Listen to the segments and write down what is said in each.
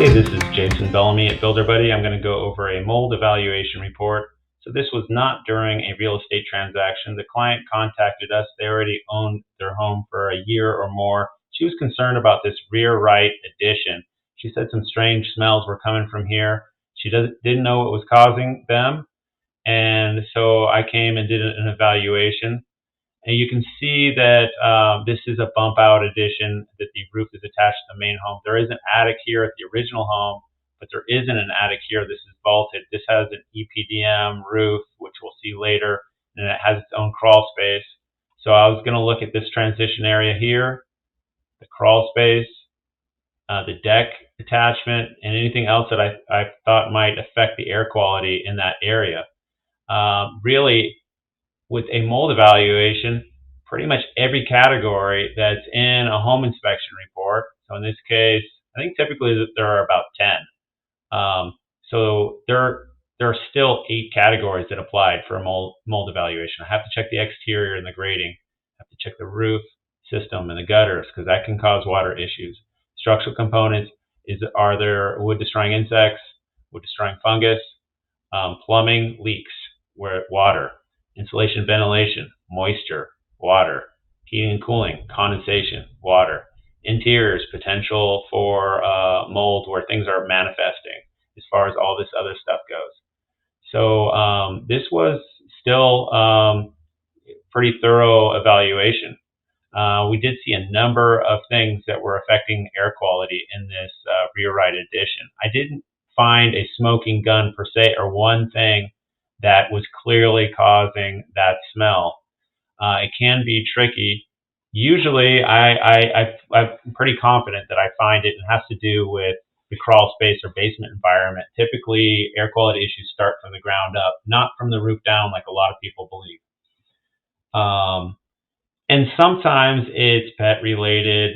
Hey, this is Jason Bellamy at Builder Buddy. I'm going to go over a mold evaluation report. So this was not during a real estate transaction. The client contacted us. They already owned their home for a year or more. She was concerned about this rear right addition. She said some strange smells were coming from here. She didn't know what was causing them. And so I came and did an evaluation. And you can see that this is a bump out addition, that the roof is attached to the main home. There is an attic here at the original home, but there isn't an attic here. This is vaulted. This has an EPDM roof, which we'll see later, and it has its own crawl space. So I was going to look at this transition area here, the crawl space, the deck attachment, and anything else that I thought might affect the air quality in that area. Really, with a mold evaluation, pretty much every category that's in a home inspection report. So in this case, I think typically there are about 10. So there are still 8 categories that applied for a mold evaluation. I have to check the exterior and the grading. I have to check the roof system and the gutters, because that can cause water issues. Structural components are there wood destroying insects, wood destroying fungus, plumbing leaks, water, insulation, ventilation, moisture, water, heating and cooling, condensation, water, interiors, potential for mold where things are manifesting as far as all this other stuff goes. So this was still pretty thorough evaluation. We did see a number of things that were affecting air quality in this rear right addition. I didn't find a smoking gun per se, or one thing that was clearly causing that smell. It can be tricky. Usually, I'm pretty confident that I find it has to do with the crawl space or basement environment. Typically, air quality issues start from the ground up, not from the roof down like a lot of people believe. And sometimes it's pet related.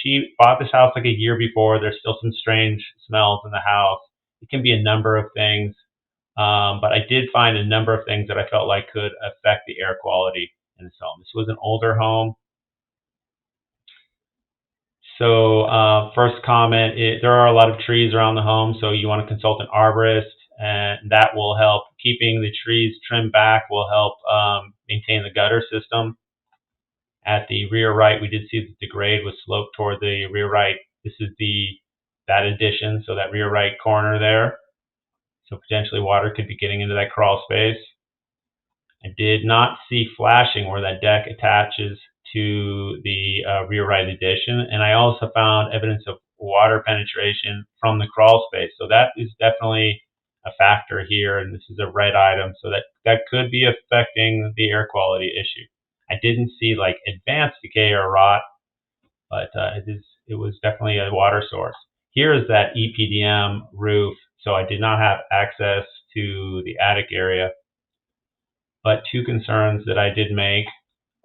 She bought this house like a year before. There's still some strange smells in the house. It can be a number of things. But I did find a number of things that I felt like could affect the air quality in this home. This was an older home. So first comment, there are a lot of trees around the home, so you want to consult an arborist, and that will help. Keeping the trees trimmed back will help maintain the gutter system. At the rear right, we did see that the grade was sloped toward the rear right. This is that addition, so that rear right corner there. So potentially water could be getting into that crawl space. I did not see flashing where that deck attaches to the rear right addition. And I also found evidence of water penetration from the crawl space. So that is definitely a factor here. And this is a red item. So that could be affecting the air quality issue. I didn't see like advanced decay or rot, but it was definitely a water source. Here is that EPDM roof. So I did not have access to the attic area. But 2 concerns that I did make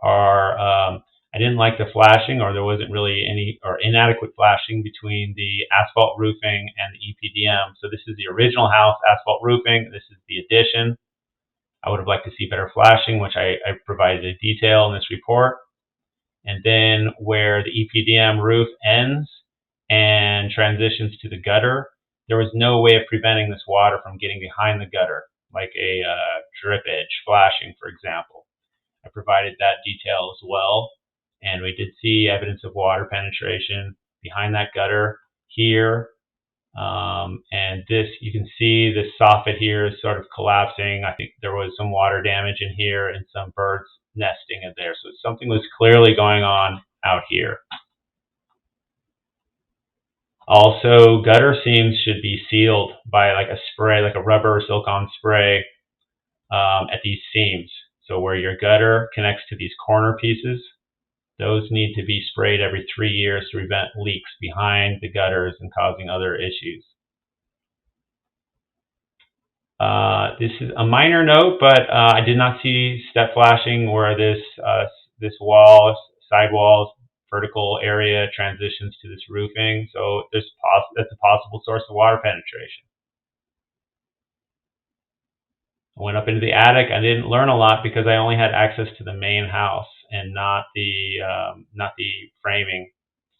are I didn't like the flashing, or there wasn't really any, or inadequate flashing between the asphalt roofing and the EPDM. So this is the original house, asphalt roofing. This is the addition. I would have liked to see better flashing, which I provided a detail in this report. And then where the EPDM roof ends and transitions to the gutter, there was no way of preventing this water from getting behind the gutter, like a drip edge flashing, for example. I provided that detail as well, and we did see evidence of water penetration behind that gutter here. And this, you can see the soffit here is sort of collapsing. I think there was some water damage in here and some birds nesting in there. So something was clearly going on out here. Also, gutter seams should be sealed by like a spray, like a rubber or silicone spray at these seams. So where your gutter connects to these corner pieces, those need to be sprayed every 3 years to prevent leaks behind the gutters and causing other issues. This is a minor note, but I did not see step flashing where this sidewall, vertical area transitions to this roofing. So that's a possible source of water penetration. I went up into the attic. I didn't learn a lot because I only had access to the main house and not the framing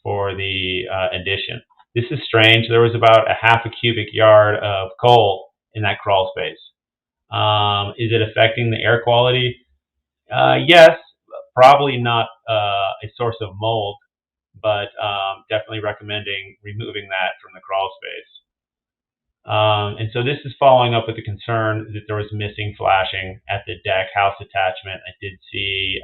for the addition. This is strange. There was about a half a cubic yard of coal in that crawl space. Is it affecting the air quality? Yes, probably not a source of mold, but definitely recommending removing that from the crawl space. And so this is following up with the concern that there was missing flashing at the deck house attachment. I did see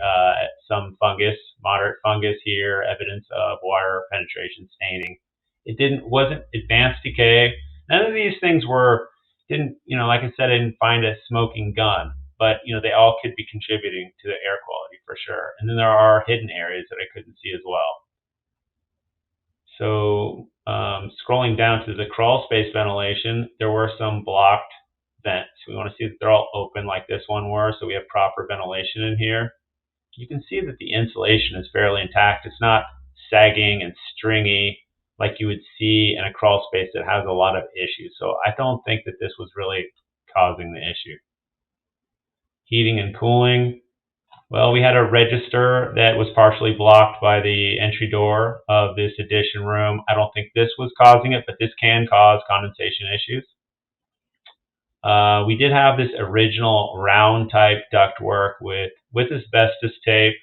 some fungus, moderate fungus here, evidence of water penetration staining. Wasn't advanced decay. None of these things didn't, like I said, I didn't find a smoking gun, but they all could be contributing to the air quality for sure. And then there are hidden areas that I couldn't see as well. So scrolling down to the crawl space ventilation, there were some blocked vents. We want to see that they're all open like this one were, so we have proper ventilation in here. You can see that the insulation is fairly intact. It's not sagging and stringy like you would see in a crawl space that has a lot of issues. So I don't think that this was really causing the issue. Heating and cooling. Well, we had a register that was partially blocked by the entry door of this addition room. I don't think this was causing it, but this can cause condensation issues. We did have this original round type ductwork with asbestos tape.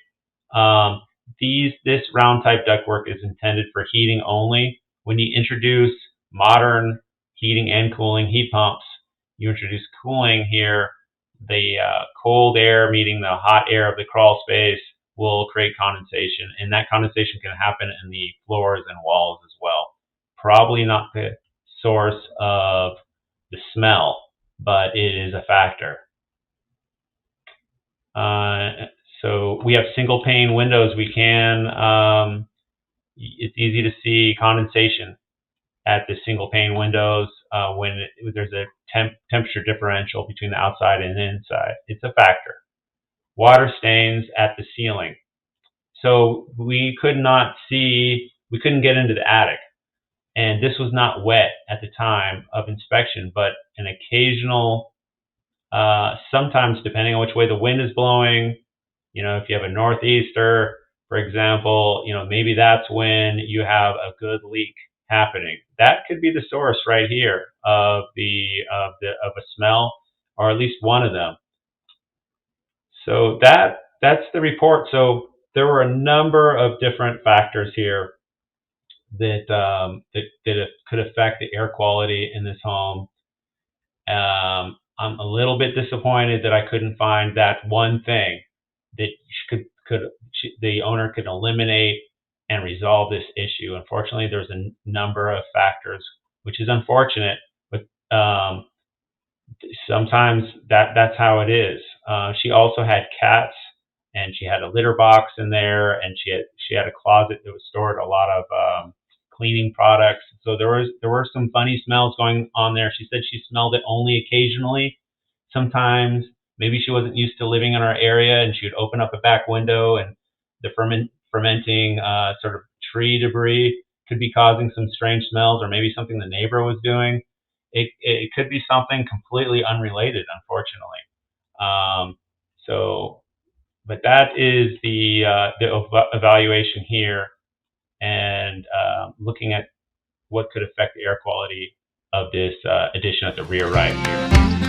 This round type ductwork is intended for heating only. When you introduce modern heating and cooling heat pumps, you introduce cooling here. The cold air meeting the hot air of the crawl space will create condensation, and that condensation can happen in the floors and walls as well. Probably not the source of the smell, but it is a factor. So we have single pane windows. It's easy to see condensation at the single pane windows when there's a temperature differential between the outside and the inside. It's a factor. Water stains at the ceiling. So we couldn't get into the attic. And this was not wet at the time of inspection, but an occasional, sometimes depending on which way the wind is blowing, if you have a northeaster, for example, maybe that's when you have a good leak happening. That could be the source right here of a smell, or at least one of them. So that's the report. So there were a number of different factors here that could affect the air quality in this home. I'm a little bit disappointed that I couldn't find that one thing that the owner could eliminate and resolve this issue. Unfortunately, there's a number of factors, which is unfortunate, but sometimes that's how it is. She also had cats, and she had a litter box in there, and she had a closet that was stored a lot of cleaning products. So there were some funny smells going on there. She said she smelled it only occasionally. Sometimes maybe she wasn't used to living in our area, and she would open up a back window, and the fermenting sort of tree debris could be causing some strange smells, or maybe something the neighbor was doing. It could be something completely unrelated, unfortunately. But that is the evaluation here, and looking at what could affect the air quality of this addition at the rear right here.